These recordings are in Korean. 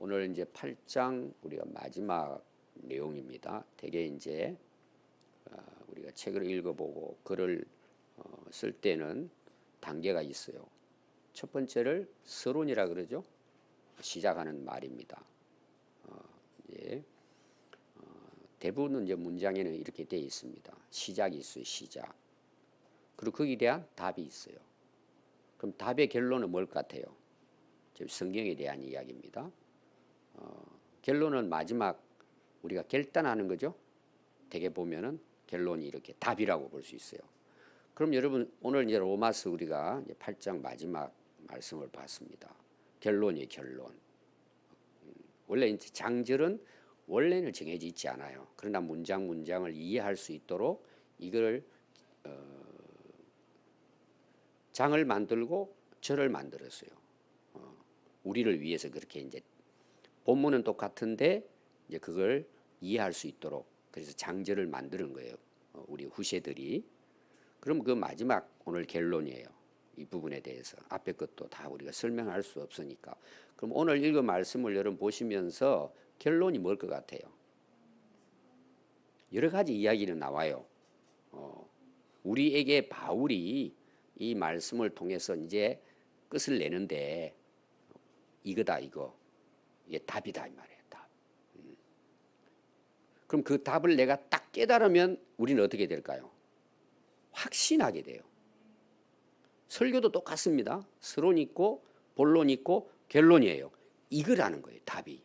오늘 이제 8장 우리가 마지막 내용입니다. 대개 이제 우리가 책을 읽어보고 글을 쓸 때는 단계가 있어요. 첫 번째를 서론이라 그러죠. 시작하는 말입니다. 대부분 이제 문장에는 이렇게 되어 있습니다. 시작이 있어요. 시작. 그리고 거기에 대한 답이 있어요. 그럼 답의 결론은 뭘 같아요? 성경에 대한 이야기입니다. 결론은 마지막 우리가 결단하는 거죠. 대개 보면은 결론이 이렇게 답이라고 볼 수 있어요. 그럼 여러분 오늘 이제 로마서 우리가 이제 8장 마지막 말씀을 봤습니다. 결론이 결론. 원래 이제 장절은 원래는 정해져 있지 않아요. 그러나 문장을 이해할 수 있도록 이걸 장을 만들고 절을 만들었어요. 우리를 위해서 그렇게 이제 본문은 똑같은데 이제 그걸 이해할 수 있도록 그래서 장절을 만드는 거예요. 우리 후세들이. 그럼 그 마지막 오늘 결론이에요. 이 부분에 대해서 앞에 것도 다 우리가 설명할 수 없으니까. 그럼 오늘 읽은 말씀을 여러분 보시면서 결론이 뭘 것 같아요? 여러 가지 이야기는 나와요. 우리에게 바울이 이 말씀을 통해서 이제 끝을 내는데 이거다 이거. 이게 답이다 이 말이에요. 답. 그럼 그 답을 내가 딱 깨달으면 우리는 어떻게 될까요? 확신하게 돼요. 설교도 똑같습니다. 서론 있고 본론 있고 결론이에요. 이거라는 거예요. 답이.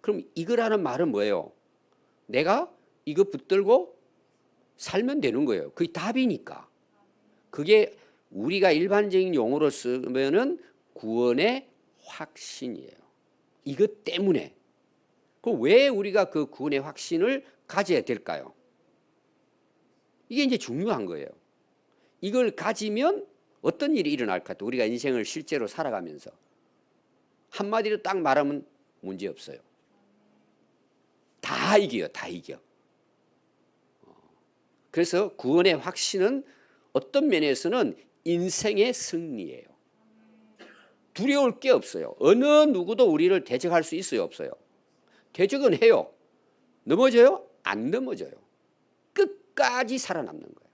그럼 이거라는 말은 뭐예요? 내가 이거 붙들고 살면 되는 거예요. 그게 답이니까. 그게 우리가 일반적인 용어로 쓰면은 구원의 확신이에요. 이것 때문에. 그럼 왜 우리가 그 구원의 확신을 가져야 될까요? 이게 이제 중요한 거예요. 이걸 가지면 어떤 일이 일어날 것 같아요? 우리가 인생을 실제로 살아가면서. 한마디로 딱 말하면 문제 없어요. 다 이겨요. 다 이겨. 그래서 구원의 확신은 어떤 면에서는 인생의 승리예요. 두려울 게 없어요. 어느 누구도 우리를 대적할 수 있어요? 없어요? 대적은 해요. 넘어져요? 안 넘어져요. 끝까지 살아남는 거예요.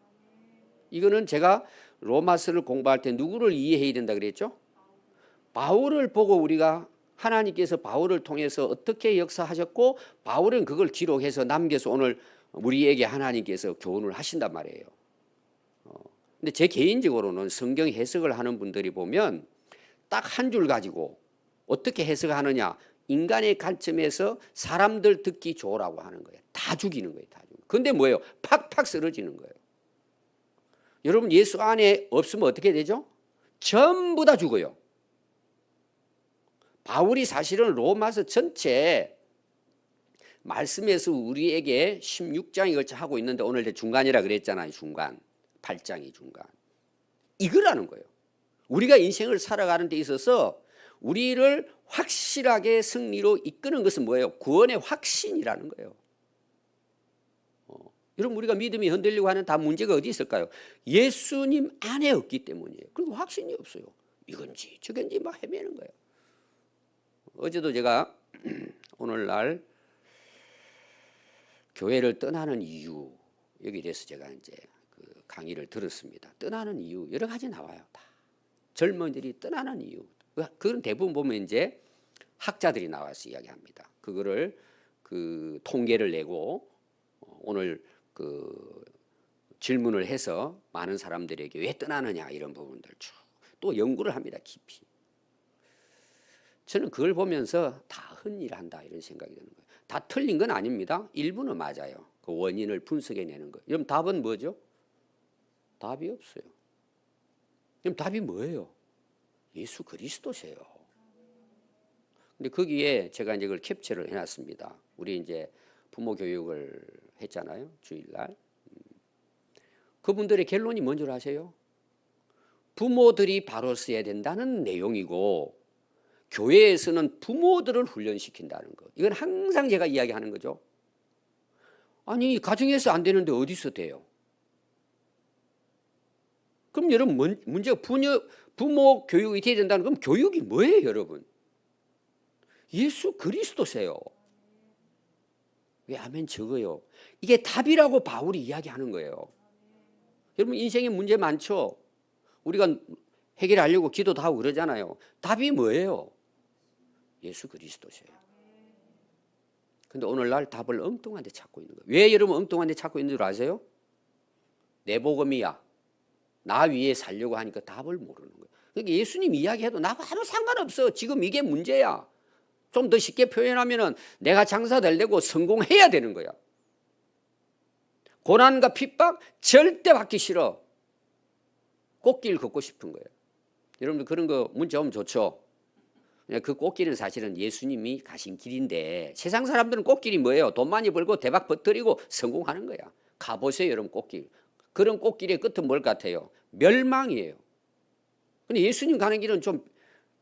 이거는 제가 로마서를 공부할 때 누구를 이해해야 된다 그랬죠? 바울을 보고 우리가 하나님께서 바울을 통해서 어떻게 역사하셨고 바울은 그걸 기록해서 남겨서 오늘 우리에게 하나님께서 교훈을 하신단 말이에요. 근데 제 개인적으로는 성경 해석을 하는 분들이 보면 딱 한 줄 가지고 어떻게 해석하느냐. 인간의 관점에서 사람들 듣기 좋으라고 하는 거예요. 다 죽이는 거예요. 다 죽이는. 근데 뭐예요? 팍팍 쓰러지는 거예요. 여러분 예수 안에 없으면 어떻게 되죠? 전부 다 죽어요. 바울이 사실은 로마서 전체 말씀에서 우리에게 16장이 걸쳐 하고 있는데 오늘 이제 중간이라 그랬잖아요. 중간. 8장이 중간. 이거라는 거예요. 우리가 인생을 살아가는 데 있어서 우리를 확실하게 승리로 이끄는 것은 뭐예요? 구원의 확신이라는 거예요. 여러분 우리가 믿음이 흔들리고 하는 다 문제가 어디 있을까요? 예수님 안에 없기 때문이에요. 그리고 확신이 없어요. 이건지 저건지 막 헤매는 거예요. 어제도 제가 오늘날 교회를 떠나는 이유 여기에 대해서 제가 이제 그 강의를 들었습니다. 떠나는 이유 여러 가지 나와요. 다 젊은이들이 떠나는 이유. 그건 대부분 보면 이제 학자들이 나와서 이야기합니다. 그거를 그 통계를 내고 오늘 그 질문을 해서 많은 사람들에게 왜 떠나느냐 이런 부분들 쭉 또 연구를 합니다. 깊이. 저는 그걸 보면서 다 헛일한다 이런 생각이 드는 거예요. 다 틀린 건 아닙니다. 일부는 맞아요. 그 원인을 분석해내는 거예요. 그럼 답은 뭐죠? 답이 없어요. 그럼 답이 뭐예요? 예수 그리스도세요. 근데 거기에 제가 이제 그걸 캡처를 해놨습니다. 우리 이제 부모 교육을 했잖아요. 주일날. 그분들의 결론이 뭔 줄 아세요? 부모들이 바로 써야 된다는 내용이고 교회에서는 부모들을 훈련시킨다는 거. 이건 항상 제가 이야기하는 거죠. 아니 가정에서 안 되는데 어디서 돼요? 그럼 여러분 문제가 부모 교육이 돼야 된다는 건 교육이 뭐예요 여러분? 예수 그리스도세요. 왜 아멘 적어요? 이게 답이라고 바울이 이야기하는 거예요. 여러분 인생에 문제 많죠? 우리가 해결하려고 기도도 하고 그러잖아요. 답이 뭐예요? 예수 그리스도세요. 근데 오늘날 답을 엉뚱한 데 찾고 있는 거예요. 왜 여러분 엉뚱한 데 찾고 있는 줄 아세요? 내 복음이야. 나 위에 살려고 하니까 답을 모르는 거예요. 그러니까 예수님 이야기해도 나하고 아무 상관없어. 지금 이게 문제야. 좀 더 쉽게 표현하면은 내가 장사 잘 되고 성공해야 되는 거야. 고난과 핍박 절대 받기 싫어. 꽃길 걷고 싶은 거예요. 여러분들 그런 거 문자 오면 좋죠. 그 꽃길은 사실은 예수님이 가신 길인데 세상 사람들은 꽃길이 뭐예요? 돈 많이 벌고 대박 버뜨리고 성공하는 거야. 가보세요 여러분 꽃길. 그런 꽃길의 끝은 뭘 같아요? 멸망이에요. 근데 예수님 가는 길은 좀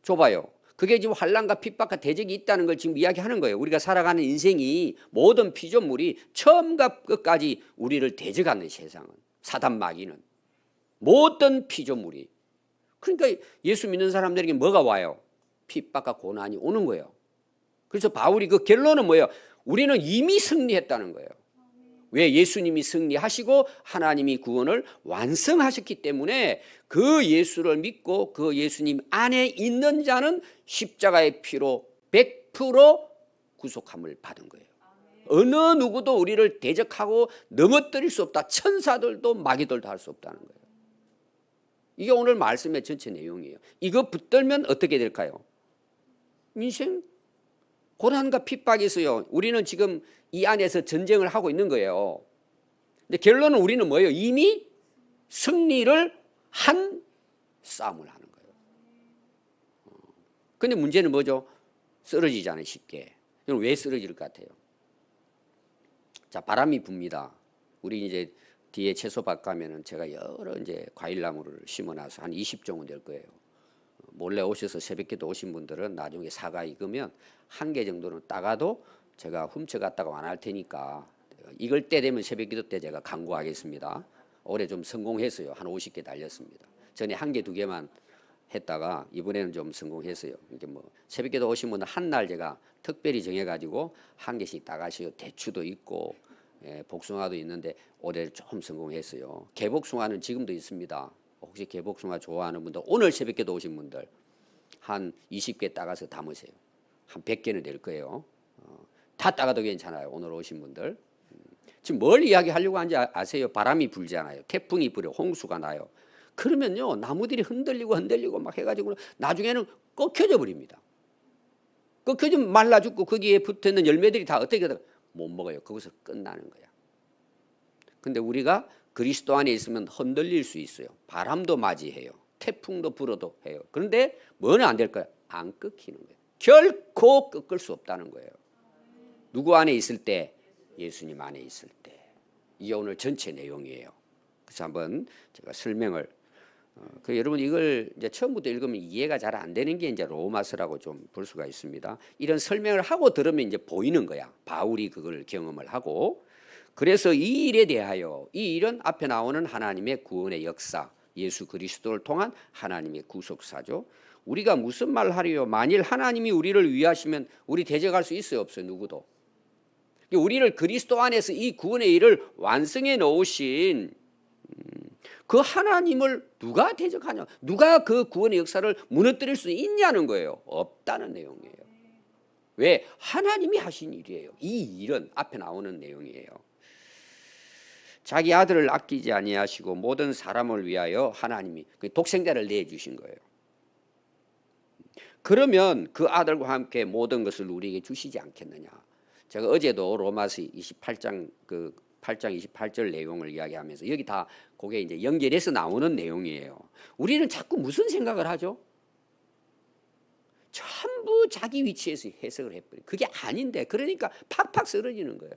좁아요. 그게 지금 환난과 핍박과 대적이 있다는 걸 지금 이야기하는 거예요. 우리가 살아가는 인생이 모든 피조물이 처음과 끝까지 우리를 대적하는 세상은 사단 마귀는 모든 피조물이. 그러니까 예수 믿는 사람들에게 뭐가 와요? 핍박과 고난이 오는 거예요. 그래서 바울이 그 결론은 뭐예요? 우리는 이미 승리했다는 거예요. 왜? 예수님이 승리하시고 하나님이 구원을 완성하셨기 때문에 그 예수를 믿고 그 예수님 안에 있는 자는 십자가의 피로 100% 구속함을 받은 거예요. 어느 누구도 우리를 대적하고 넘어뜨릴 수 없다. 천사들도 마귀들도 할 수 없다는 거예요. 이게 오늘 말씀의 전체 내용이에요. 이거 붙들면 어떻게 될까요? 인생 고난과 핍박이 있어요. 우리는 지금 이 안에서 전쟁을 하고 있는 거예요. 근데 결론은 우리는 뭐예요? 이미 승리를 한 싸움을 하는 거예요. 근데 문제는 뭐죠? 쓰러지잖아요, 쉽게. 왜 쓰러질 것 같아요? 자, 바람이 붑니다. 우리 이제 뒤에 채소밭 가면은 제가 여러 이제 과일나무를 심어놔서 한 20종은 될 거예요. 몰래 오셔서 새벽기도 오신 분들은 나중에 사과 익으면 한 개 정도는 따가도 제가 훔쳐갔다가 완할 테니까 익을 때 되면 새벽기도 때 제가 강구하겠습니다. 올해 좀 성공했어요. 한 50개 달렸습니다. 전에 한 개, 두 개만 했다가 이번에는 좀 성공했어요. 이게 뭐 새벽기도 오신 분은 한 날 제가 특별히 정해가지고 한 개씩 따가시고 대추도 있고 복숭아도 있는데 올해 좀 성공했어요. 개복숭아는 지금도 있습니다. 혹시 개복숭아 좋아하는 분들 오늘 새벽기도 오신 분들 한 20개 따가서 담으세요. 한 100개는 될 거예요. 다 따가도 괜찮아요. 오늘 오신 분들. 지금 뭘 이야기하려고 하는지 아세요? 바람이 불잖아요. 태풍이 불어 홍수가 나요. 그러면요 나무들이 흔들리고 막 해가지고 나중에는 꺾여져 버립니다. 꺾여지면 말라 죽고 거기에 붙어있는 열매들이 다 어떻게 못 먹어요. 거기서 끝나는 거야. 근데 우리가 그리스도 안에 있으면 흔들릴 수 있어요. 바람도 맞이해요. 태풍도 불어도 해요. 그런데 뭐는 안 될까요? 안 꺾이는 거예요. 결코 꺾을 수 없다는 거예요. 누구 안에 있을 때? 예수님 안에 있을 때. 이게 오늘 전체 내용이에요. 그래서 한번 제가 설명을 여러분 이걸 이제 처음부터 읽으면 이해가 잘 안 되는 게 이제 로마서라고 좀 볼 수가 있습니다. 이런 설명을 하고 들으면 이제 보이는 거야. 바울이 그걸 경험을 하고 그래서 이 일에 대하여 이 일은 앞에 나오는 하나님의 구원의 역사 예수 그리스도를 통한 하나님의 구속사죠. 우리가 무슨 말 하리요? 만일 하나님이 우리를 위하시면 우리 대적할 수 있어요? 없어요? 누구도. 우리를 그리스도 안에서 이 구원의 일을 완성해 놓으신 그 하나님을 누가 대적하냐? 누가 그 구원의 역사를 무너뜨릴 수 있냐는 거예요. 없다는 내용이에요. 왜? 하나님이 하신 일이에요. 이 일은 앞에 나오는 내용이에요. 자기 아들을 아끼지 아니하시고 모든 사람을 위하여 하나님이 독생자를 내주신 거예요. 그러면 그 아들과 함께 모든 것을 우리에게 주시지 않겠느냐? 제가 어제도 로마서 28장 8장 28절 내용을 이야기하면서 여기 다 그게 이제 연결해서 나오는 내용이에요. 우리는 자꾸 무슨 생각을 하죠? 전부 자기 위치에서 해석을 해버려요. 그게 아닌데 그러니까 팍팍 쓰러지는 거예요.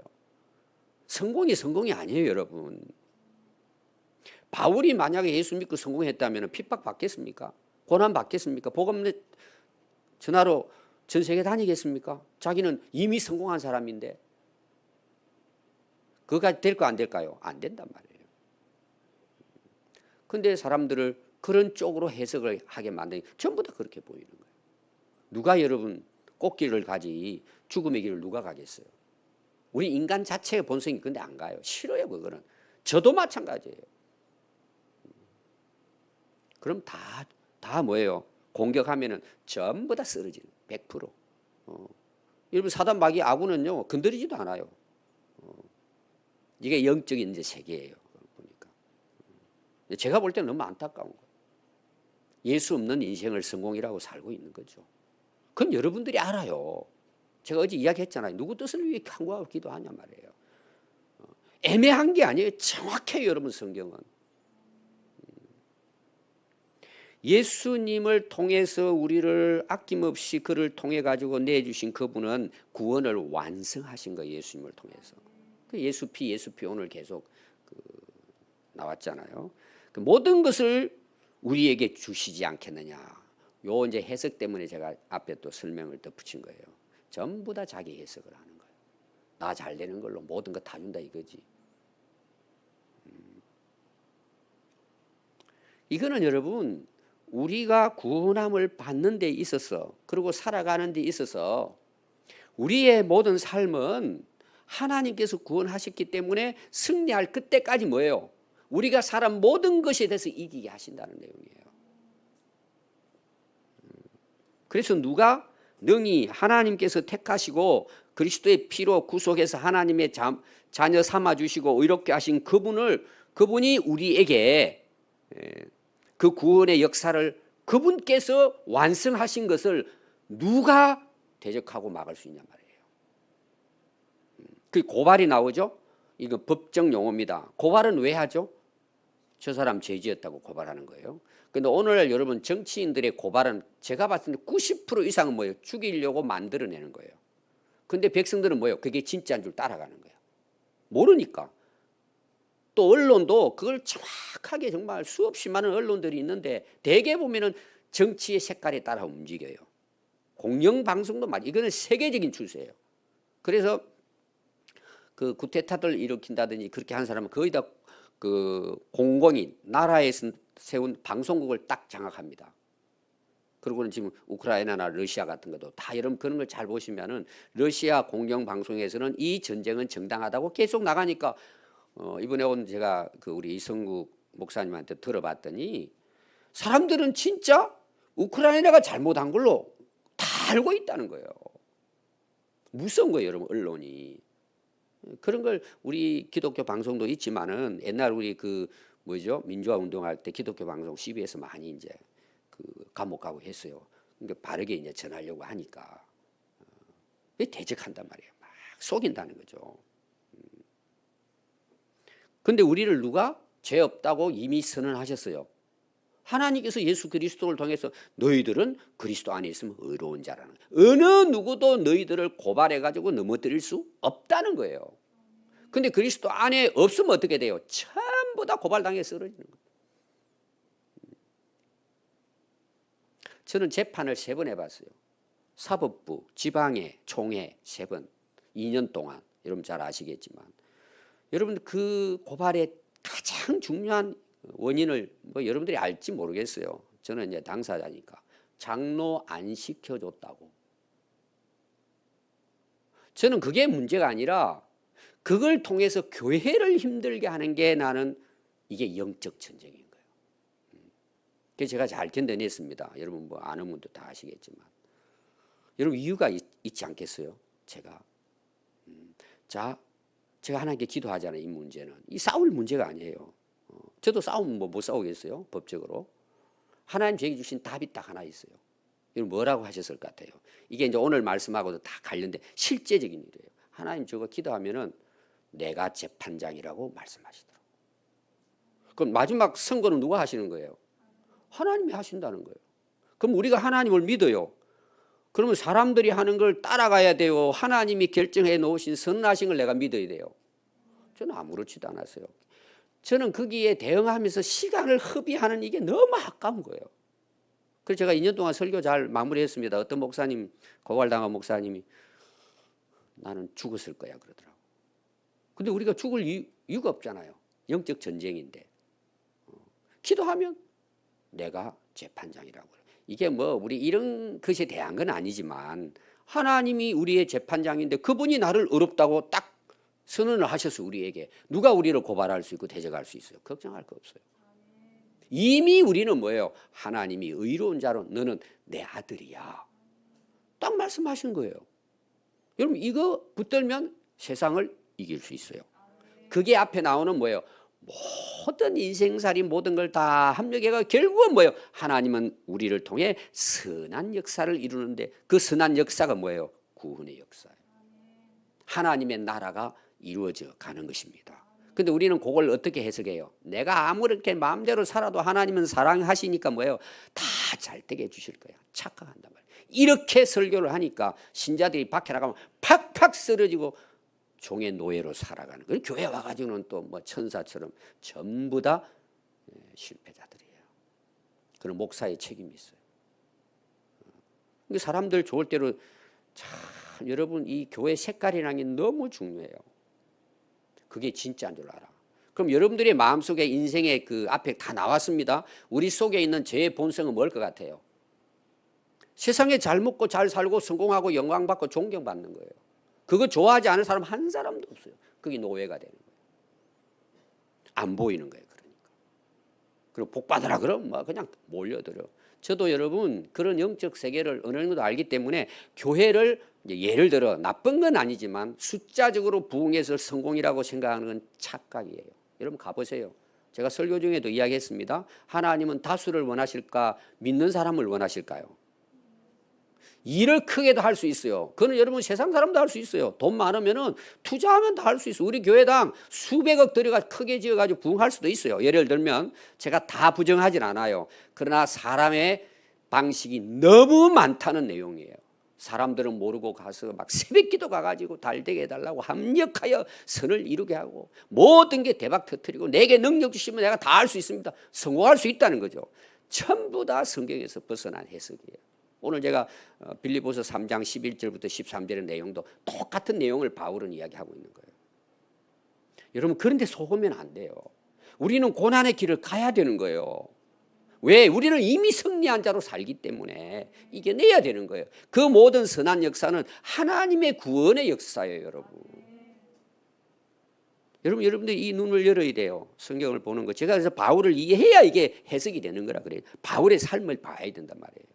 성공이 아니에요, 여러분. 바울이 만약에 예수 믿고 성공했다면 핍박 받겠습니까? 고난 받겠습니까? 복음 전하러 전 세계 다니겠습니까? 자기는 이미 성공한 사람인데 그거가 될까 안 될까요? 안 된단 말이에요. 근데 사람들을 그런 쪽으로 해석을 하게 만드니 전부 다 그렇게 보이는 거예요. 누가 여러분 꽃길을 가지 죽음의 길을 누가 가겠어요? 우리 인간 자체의 본성이 근데 안 가요. 싫어요, 그거는. 저도 마찬가지예요. 그럼 다 뭐예요? 공격하면은 전부 다 쓰러지는 100%. 여러분 사단 마귀 아군은요 건드리지도 않아요. 이게 영적인 이제 세계예요. 보니까 제가 볼 때는 너무 안타까운 거예요. 예수 없는 인생을 성공이라고 살고 있는 거죠. 그건 여러분들이 알아요. 제가 어제 이야기했잖아요. 누구 뜻을 위해 간구하고 기도하냐 말이에요. 애매한 게 아니에요. 정확해요, 여러분 성경은. 예수님을 통해서 우리를 아낌없이 그를 통해 가지고 내주신 그분은 구원을 완성하신 거예요. 예수님을 통해서. 예수 피 오늘 계속 나왔잖아요. 모든 것을 우리에게 주시지 않겠느냐. 요 이제 해석 때문에 제가 앞에 또 설명을 덧붙인 거예요. 전부 다 자기 해석을 하는 거예요. 나 잘 되는 걸로 모든 거 다 준다 이거지. 이거는 여러분 우리가 구원함을 받는 데 있어서 그리고 살아가는 데 있어서 우리의 모든 삶은 하나님께서 구원하셨기 때문에 승리할 그때까지 뭐예요? 우리가 살아온 모든 것에 대해서 이기게 하신다는 내용이에요. 그래서 누가 능히 하나님께서 택하시고 그리스도의 피로 구속해서 하나님의 자녀 삼아주시고 의롭게 하신 그분이 우리에게 그 구원의 역사를 그분께서 완성하신 것을 누가 대적하고 막을 수 있냐 말이에요. 그 고발이 나오죠. 이거 법정 용어입니다. 고발은 왜 하죠? 저 사람 죄지었다고 고발하는 거예요. 근데 오늘날 여러분 정치인들의 고발은 제가 봤을 때 90% 이상은 뭐예요? 죽이려고 만들어내는 거예요. 근데 백성들은 뭐예요? 그게 진짜인 줄 따라가는 거예요. 모르니까. 또 언론도 그걸 정확하게 정말 수없이 많은 언론들이 있는데 대개 보면은 정치의 색깔에 따라 움직여요. 공영방송도 이거는 세계적인 추세예요. 그래서 그 쿠데타를 일으킨다든지 그렇게 한 사람은 거의 다 그 공공인 나라에서 세운 방송국을 딱 장악합니다. 그리고는 지금 우크라이나나 러시아 같은 것도 다 여러분 그런 걸 잘 보시면은 러시아 공영방송에서는 이 전쟁은 정당하다고 계속 나가니까 이번에 온 제가 그 우리 이성국 목사님한테 들어봤더니 사람들은 진짜 우크라이나가 잘못한 걸로 다 알고 있다는 거예요. 무서운 거예요, 여러분 언론이. 그런 걸 우리 기독교 방송도 있지만은 옛날 우리 그 뭐죠 민주화 운동할 때 기독교 방송 CBS 많이 이제 그 감옥 가고 했어요. 그러니까 바르게 이제 전하려고 하니까 대적한단 말이에요. 막 속인다는 거죠. 근데 우리를 누가 죄 없다고 이미 선언하셨어요. 하나님께서 예수 그리스도를 통해서 너희들은 그리스도 안에 있으면 의로운 자라는 거예요. 어느 누구도 너희들을 고발해가지고 넘어뜨릴 수 없다는 거예요. 근데 그리스도 안에 없으면 어떻게 돼요? 전부 다 고발당해 쓰러지는 거예요. 저는 재판을 3번 해봤어요. 사법부, 지방회, 총회 3번, 2년 동안. 여러분 잘 아시겠지만. 여러분 그 고발의 가장 중요한 원인을 뭐 여러분들이 알지 모르겠어요. 저는 이제 당사자니까. 장로 안 시켜줬다고. 저는 그게 문제가 아니라 그걸 통해서 교회를 힘들게 하는 게 나는 이게 영적 전쟁인 거예요. 그래서 제가 잘 견뎌냈습니다. 여러분 뭐 아는 분도 다 아시겠지만. 여러분 이유가 있지 않겠어요? 제가. 제가 하나님께 기도하잖아요. 이 문제는. 이 싸울 문제가 아니에요. 저도 싸우면 뭐 못 싸우겠어요? 법적으로. 하나님 제게 주신 답이 딱 하나 있어요. 여러분 뭐라고 하셨을 것 같아요? 이게 이제 오늘 말씀하고도 다 관련된 실제적인 일이에요. 하나님 저거 기도하면은 내가 재판장이라고 말씀하시더라고요. 그럼 마지막 선고는 누가 하시는 거예요? 하나님이 하신다는 거예요. 그럼 우리가 하나님을 믿어요. 그러면 사람들이 하는 걸 따라가야 돼요? 하나님이 결정해 놓으신 선하신 걸 내가 믿어야 돼요? 저는 아무렇지도 않았어요. 저는 거기에 대응하면서 시간을 허비하는 이게 너무 아까운 거예요. 그래서 제가 2년 동안 설교 잘 마무리했습니다. 어떤 목사님, 고발당한 목사님이 나는 죽었을 거야 그러더라고요. 근데 우리가 죽을 이유가 없잖아요. 영적 전쟁인데. 기도하면 내가 재판장이라고. 이게 뭐 우리 이런 것에 대한 건 아니지만 하나님이 우리의 재판장인데 그분이 나를 의롭다고 딱 선언을 하셔서 우리에게 누가 우리를 고발할 수 있고 대적할 수 있어요? 걱정할 거 없어요. 이미 우리는 뭐예요? 하나님이 의로운 자로 너는 내 아들이야. 딱 말씀하신 거예요. 여러분 이거 붙들면 세상을 이길 수 있어요. 그게 앞에 나오는 뭐예요? 모든 인생살이 모든 걸 다 합력해가 결국은 뭐예요? 하나님은 우리를 통해 선한 역사를 이루는데 그 선한 역사가 뭐예요? 구원의 역사예요. 하나님의 나라가 이루어져 가는 것입니다. 근데 우리는 그걸 어떻게 해석해요? 내가 아무렇게 마음대로 살아도 하나님은 사랑하시니까 뭐예요? 다 잘 되게 해주실 거야. 착각한단 말이에요. 이렇게 설교를 하니까 신자들이 밖에 나가면 팍팍 쓰러지고 종의 노예로 살아가는 거예요. 교회 와가지고는 또 뭐 천사처럼 전부 다 실패자들이에요. 그런 목사의 책임이 있어요. 사람들 좋을 대로 참 여러분 이 교회 색깔이라는 게 너무 중요해요. 그게 진짜인 줄 알아. 그럼 여러분들의 마음속에 인생의 그 앞에 다 나왔습니다. 우리 속에 있는 죄의 본성은 뭘 것 같아요? 세상에 잘 먹고 잘 살고 성공하고 영광받고 존경받는 거예요. 그거 좋아하지 않은 사람 한 사람도 없어요. 그게 노예가 되는 거예요. 안 보이는 거예요. 그러니까. 그리고 복 받으라 그러면 뭐 그냥 몰려들어. 저도 여러분 그런 영적 세계를 어느 정도 알기 때문에 교회를 예를 들어 나쁜 건 아니지만 숫자적으로 부흥해서 성공이라고 생각하는 건 착각이에요. 여러분 가보세요. 제가 설교 중에도 이야기했습니다. 하나님은 다수를 원하실까 믿는 사람을 원하실까요? 일을 크게도 할 수 있어요. 그건 여러분 세상 사람도 할 수 있어요. 돈 많으면은 투자하면 다 할 수 있어요. 우리 교회당 수백억 들여가 크게 지어가지고 부흥할 수도 있어요. 예를 들면 제가 다 부정하진 않아요. 그러나 사람의 방식이 너무 많다는 내용이에요. 사람들은 모르고 가서 막 새벽기도 가가지고 달되게 해달라고 합력하여 선을 이루게 하고 모든 게 대박 터뜨리고 내게 능력 주시면 내가 다 할 수 있습니다. 성공할 수 있다는 거죠. 전부 다 성경에서 벗어난 해석이에요. 오늘 제가 빌립보서 3장 11절부터 13절의 내용도 똑같은 내용을 바울은 이야기하고 있는 거예요. 여러분 그런데 속으면 안 돼요. 우리는 고난의 길을 가야 되는 거예요. 왜? 우리는 이미 승리한 자로 살기 때문에 이겨내야 되는 거예요. 그 모든 선한 역사는 하나님의 구원의 역사예요. 여러분들 이 눈을 열어야 돼요. 성경을 보는 거. 제가 그래서 바울을 이해해야 이게 해석이 되는 거라 그래요. 바울의 삶을 봐야 된단 말이에요.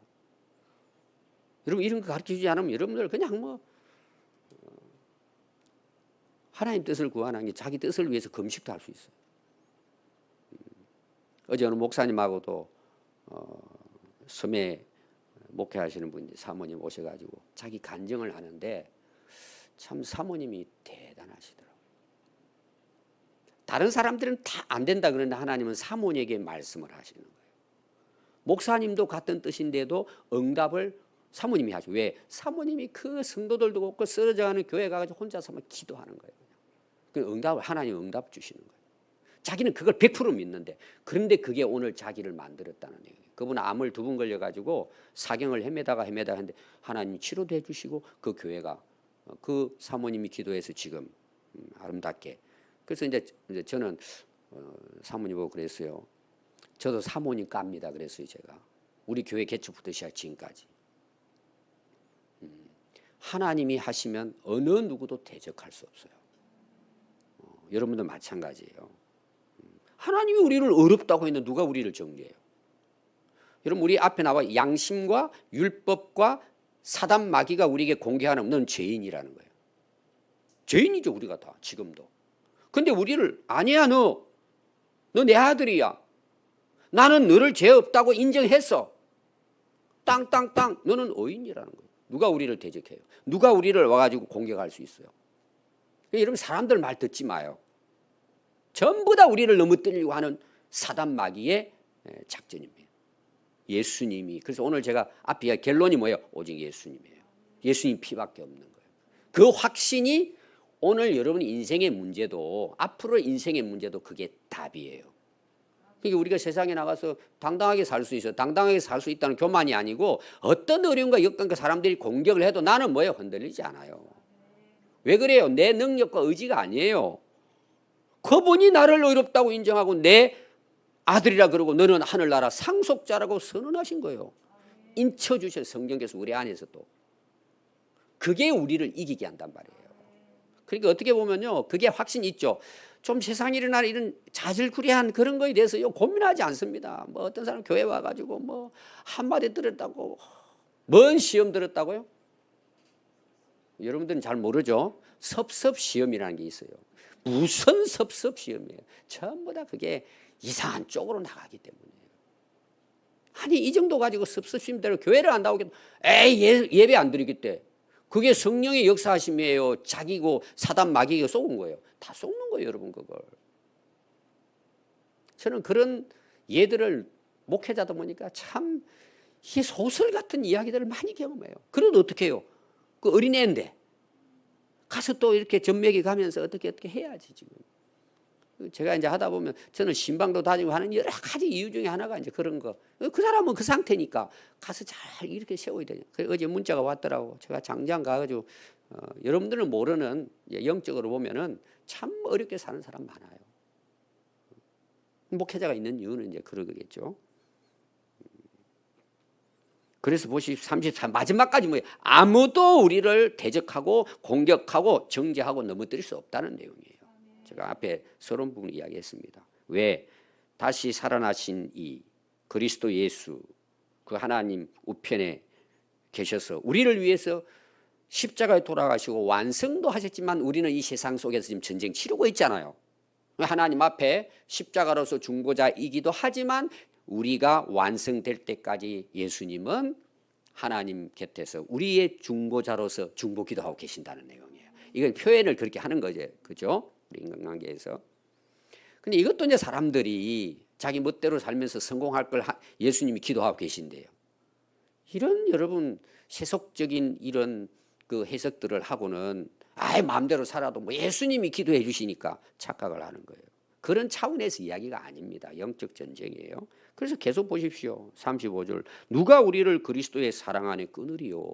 여러분 이런 거 가르쳐주지 않으면 여러분들 그냥 뭐 하나님 뜻을 구하는 게 자기 뜻을 위해서 금식도 할 수 있어요. 어제 어느 목사님하고도 섬에 목회하시는 분이 사모님 오셔가지고 자기 간증을 하는데 참 사모님이 대단하시더라고요. 다른 사람들은 다 안 된다 그러는데 하나님은 사모님에게 말씀을 하시는 거예요. 목사님도 같은 뜻인데도 응답을 사모님이 하죠. 왜? 사모님이 그 성도들도 없고 쓰러져가는 교회 가가지고 혼자서만 기도하는 거예요. 그 응답을 하나님 응답 주시는 거예요. 자기는 그걸 100% 믿는데 그런데 그게 오늘 자기를 만들었다는 얘기예요. 그분 암을 2번 걸려가지고 사경을 헤매다가 했는데 하나님이 치료도 해주시고 그 교회가 그 사모님이 기도해서 지금 아름답게. 그래서 이제 저는 사모님 보고 그랬어요. 저도 사모님 깝니다. 그랬어요. 제가 우리 교회 개척부터 시작 지금까지 하나님이 하시면 어느 누구도 대적할 수 없어요. 여러분도 마찬가지예요. 하나님이 우리를 어렵다고 했는데 누가 우리를 정죄해요? 여러분 우리 앞에 나와 양심과 율법과 사단 마귀가 우리에게 공개하는 넌 죄인이라는 거예요. 죄인이죠 우리가 다 지금도. 근데 우리를 아니야 너 내 아들이야. 나는 너를 죄 없다고 인정했어. 땅땅땅 너는 의인이라는 거예요. 누가 우리를 대적해요? 누가 우리를 와가지고 공격할 수 있어요? 여러분 사람들 말 듣지 마요. 전부 다 우리를 넘어뜨리려고 하는 사단 마귀의 작전입니다. 예수님이. 그래서 오늘 제가 앞에 결론이 뭐예요? 오직 예수님이에요. 예수님 피밖에 없는 거예요. 그 확신이 오늘 여러분 인생의 문제도 앞으로 인생의 문제도 그게 답이에요. 그러니까 우리가 세상에 나가서 당당하게 살 수 있어요. 당당하게 살 수 있다는 교만이 아니고 어떤 어려움과 역경과 사람들이 공격을 해도 나는 뭐예요? 흔들리지 않아요. 왜 그래요? 내 능력과 의지가 아니에요. 그분이 나를 의롭다고 인정하고 내 아들이라 그러고 너는 하늘나라 상속자라고 선언하신 거예요. 인쳐주셔서 성경에서 우리 안에서 또. 그게 우리를 이기게 한단 말이에요. 그러니까 어떻게 보면요, 그게 확신이 있죠. 좀 세상에 일어나는 이런 자질구레한 그런 거에 대해서요 고민하지 않습니다. 뭐 어떤 사람 교회 와가지고 뭐 한마디 들었다고, 뭔 시험 들었다고요? 여러분들은 잘 모르죠. 섭섭시험이라는 게 있어요. 무슨 섭섭시험이에요. 전부 다 그게 이상한 쪽으로 나가기 때문에. 아니 이 정도 가지고 섭섭시험대로 교회를 안 나오겠다. 에이 예배 안 드리겠대. 그게 성령의 역사하심이에요. 자기고 사단 마귀가 쏘은 거예요. 다 쏘는 거예요, 여러분 그걸. 저는 그런 예들을 목회자다 보니까 참 이 소설 같은 이야기들을 많이 경험해요. 그래도 어떻게 해요? 그 어린애인데 가서 또 이렇게 전맥이 가면서 어떻게 해야지 지금. 제가 이제 하다 보면 저는 신방도 다니고 하는 여러 가지 이유 중에 하나가 이제 그런 거. 그 사람은 그 상태니까 가서 잘 이렇게 세워야 되냐. 어제 문자가 왔더라고. 제가 장장 가가지고 여러분들은 모르는 영적으로 보면은 참 어렵게 사는 사람 많아요. 목회자가 있는 이유는 이제 그러겠죠. 그래서 보십시오. 33 마지막까지 뭐예요? 아무도 우리를 대적하고 공격하고 정죄하고 넘어뜨릴 수 없다는 내용이에요. 제가 앞에 서론 부분 이야기했습니다. 왜? 다시 살아나신 이 그리스도 예수 그 하나님 우편에 계셔서 우리를 위해서 십자가에 돌아가시고 완성도 하셨지만 우리는 이 세상 속에서 지금 전쟁 치르고 있잖아요. 하나님 앞에 십자가로서 중보자이기도 하지만 우리가 완성될 때까지 예수님은 하나님 곁에서 우리의 중보자로서 중보 기도하고 계신다는 내용이에요. 이건 표현을 그렇게 하는 거죠. 그죠? 우리 인간관계에서. 근데 이것도 이제 사람들이 자기 멋대로 살면서 성공할 걸 예수님이 기도하고 계신데요. 이런 여러분 세속적인 이런 그 해석들을 하고는 아예 마음대로 살아도 뭐 예수님이 기도해 주시니까 착각을 하는 거예요. 그런 차원에서 이야기가 아닙니다. 영적 전쟁이에요. 그래서 계속 보십시오. 35절. 누가 우리를 그리스도의 사랑 안에 끊으리요.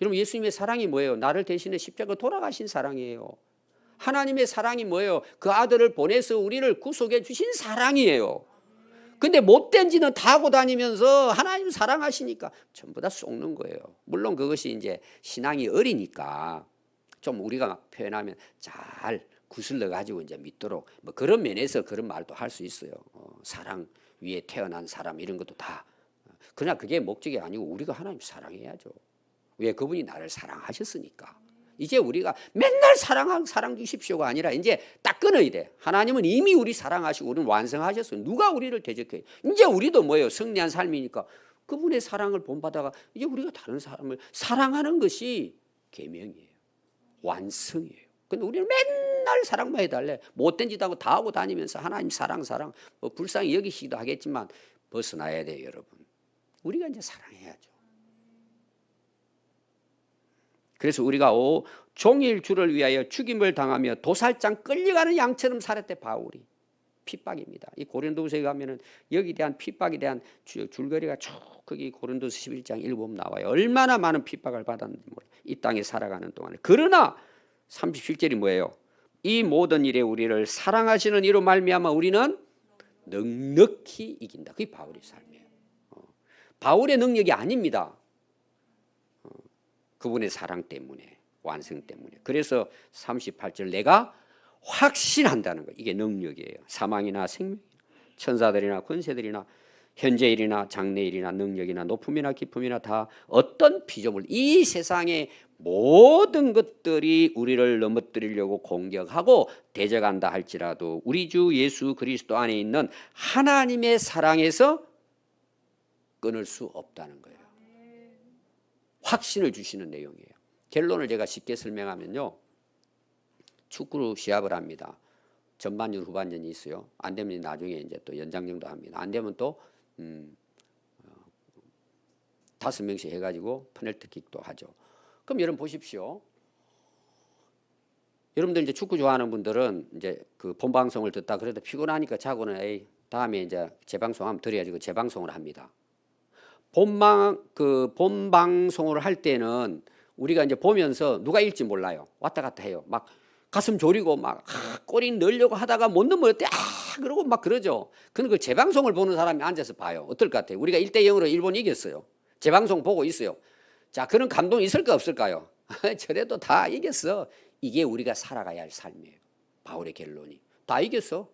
여러분 예수님의 사랑이 뭐예요? 나를 대신해 십자가 돌아가신 사랑이에요. 하나님의 사랑이 뭐예요? 그 아들을 보내서 우리를 구속해 주신 사랑이에요. 근데 못된 짓은 다 하고 다니면서 하나님 사랑하시니까 전부 다 속는 거예요. 물론 그것이 이제 신앙이 어리니까 좀 우리가 표현하면 잘 구슬러 가지고 이제 믿도록 뭐 그런 면에서 그런 말도 할 수 있어요. 사랑 위에 태어난 사람 이런 것도 다. 그러나 그게 목적이 아니고 우리가 하나님 사랑해야죠. 왜? 그분이 나를 사랑하셨으니까. 이제 우리가 맨날 사랑 주십시오가 아니라 이제 딱 끊어야 돼. 하나님은 이미 우리 사랑하시고 우리는 완성하셨어요. 누가 우리를 대적해요? 이제 우리도 뭐예요? 승리한 삶이니까 그분의 사랑을 본받아가 이제 우리가 다른 사람을 사랑하는 것이 계명이에요. 완성이에요. 근데 우리는 맨날 사랑만 해달래. 못된 짓 하고 다 하고 다니면서 하나님 사랑 뭐 불쌍히 여기시기도 하겠지만 벗어나야 돼요, 여러분. 우리가 이제 사랑해야죠. 그래서 우리가 종일 주를 위하여 죽임을 당하며 도살장 끌려가는 양처럼 살았대. 바울이 핍박입니다. 이 고린도서에 가면은 여기 대한 핍박에 대한 줄거리가 쭉 거기 고린도서 11장 1번 나와요. 얼마나 많은 핍박을 받았는지 몰라요. 이 땅에 살아가는 동안에. 그러나 37절이 뭐예요? 이 모든 일에 우리를 사랑하시는 이로 말미암아 우리는 넉넉히 이긴다. 그게 바울의 삶이에요. 바울의 능력이 아닙니다. 그분의 사랑 때문에, 완성 때문에. 그래서 38절 내가 확신한다는 거예요. 이게 능력이에요. 사망이나 생명이나 천사들이나 권세들이나 현재일이나 장래일이나 능력이나 높음이나 깊음이나 다 어떤 피조물 이 세상의 모든 것들이 우리를 넘어뜨리려고 공격하고 대적한다 할지라도 우리 주 예수 그리스도 안에 있는 하나님의 사랑에서 끊을 수 없다는 거예요. 확신을 주시는 내용이에요. 결론을 제가 쉽게 설명하면요. 축구로 시합을 합니다. 전반전 후반전이 있어요. 안 되면 나중에 이제 또 연장전도 합니다. 안 되면 또 5명씩 해가지고 페널티킥도 하죠. 그럼 여러분 보십시오. 여러분들 이제 축구 좋아하는 분들은 이제 그 본방송을 듣다 그래도 피곤하니까 자고는 에이 다음에 이제 재방송 하면 들어야지 재방송을 합니다. 본방송을 할 때는 우리가 이제 보면서 누가 일지 몰라요. 왔다 갔다 해요. 막 가슴 졸이고 막 꼬리 넣으려고 하다가 못 넘어졌대. 그러고 막 그러죠. 근데 그 재방송을 보는 사람이 앉아서 봐요. 어떨 것 같아요? 우리가 1대0으로 일본 이겼어요. 재방송 보고 있어요. 자, 그런 감동이 있을까 없을까요? 저래도 다 이겼어. 이게 우리가 살아가야 할 삶이에요. 바울의 결론이. 다 이겼어.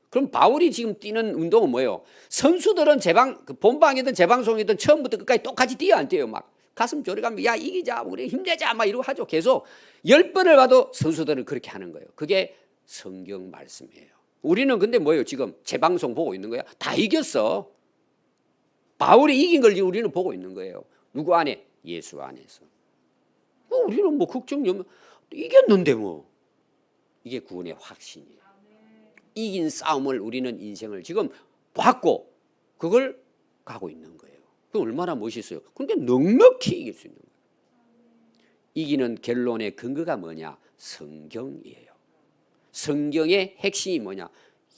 그럼 바울이 지금 뛰는 운동은 뭐예요? 선수들은 본방이든 재방송이든 처음부터 끝까지 똑같이 뛰어 안 뛰어요. 막 가슴 졸여가면 야 이기자 우리 힘내자 막 이러고 하죠. 계속 10번을 봐도 선수들은 그렇게 하는 거예요. 그게 성경 말씀이에요. 우리는 근데 뭐예요? 지금 재방송 보고 있는 거야. 다 이겼어. 바울이 이긴 걸 우리는 보고 있는 거예요. 누구 안에? 예수 안에서. 우리는 뭐 걱정 이겼는데 뭐. 이게 구원의 확신이에요. 이긴 싸움을 우리는 인생을 지금 봤고 그걸 가고 있는 거예요. 그 얼마나 멋있어요. 그러니까 넉넉히 이길 수 있는 거예요. 이기는 결론의 근거가 뭐냐? 성경이에요. 성경의 핵심이 뭐냐?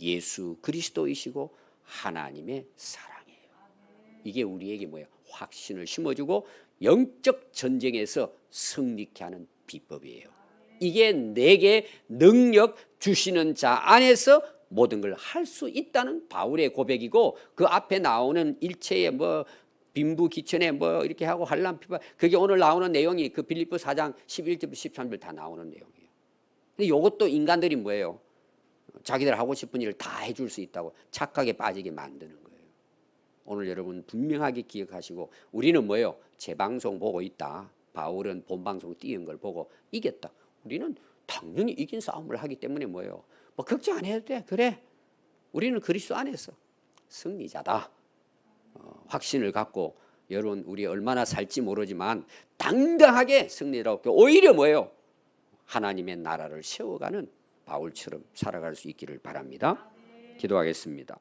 예수 그리스도이시고 하나님의 사랑이에요. 이게 우리에게 뭐예요? 확신을 심어주고 영적 전쟁에서 승리케 하는 비법이에요. 이게 내게 능력 주시는 자 안에서 모든 걸 할 수 있다는 바울의 고백이고 그 앞에 나오는 일체의 뭐 빈부 기천에 뭐 이렇게 하고 환난 피바 그게 오늘 나오는 내용이 그 빌립보 4장 11절부터 13절 다 나오는 내용이에요. 근데 이것도 인간들이 뭐예요? 자기들 하고 싶은 일을 다 해줄 수 있다고 착각에 빠지게 만드는 거예요. 오늘 여러분 분명하게 기억하시고 우리는 뭐예요? 재방송 보고 있다. 바울은 본방송 띄운 걸 보고 이겼다. 우리는 당연히 이긴 싸움을 하기 때문에 뭐예요? 뭐 걱정 안 해도 돼. 그래. 우리는 그리스도 안에서 승리자다. 확신을 갖고 여러분 우리 얼마나 살지 모르지만 당당하게 승리라고 오히려 뭐예요? 하나님의 나라를 세워가는 바울처럼 살아갈 수 있기를 바랍니다. 기도하겠습니다.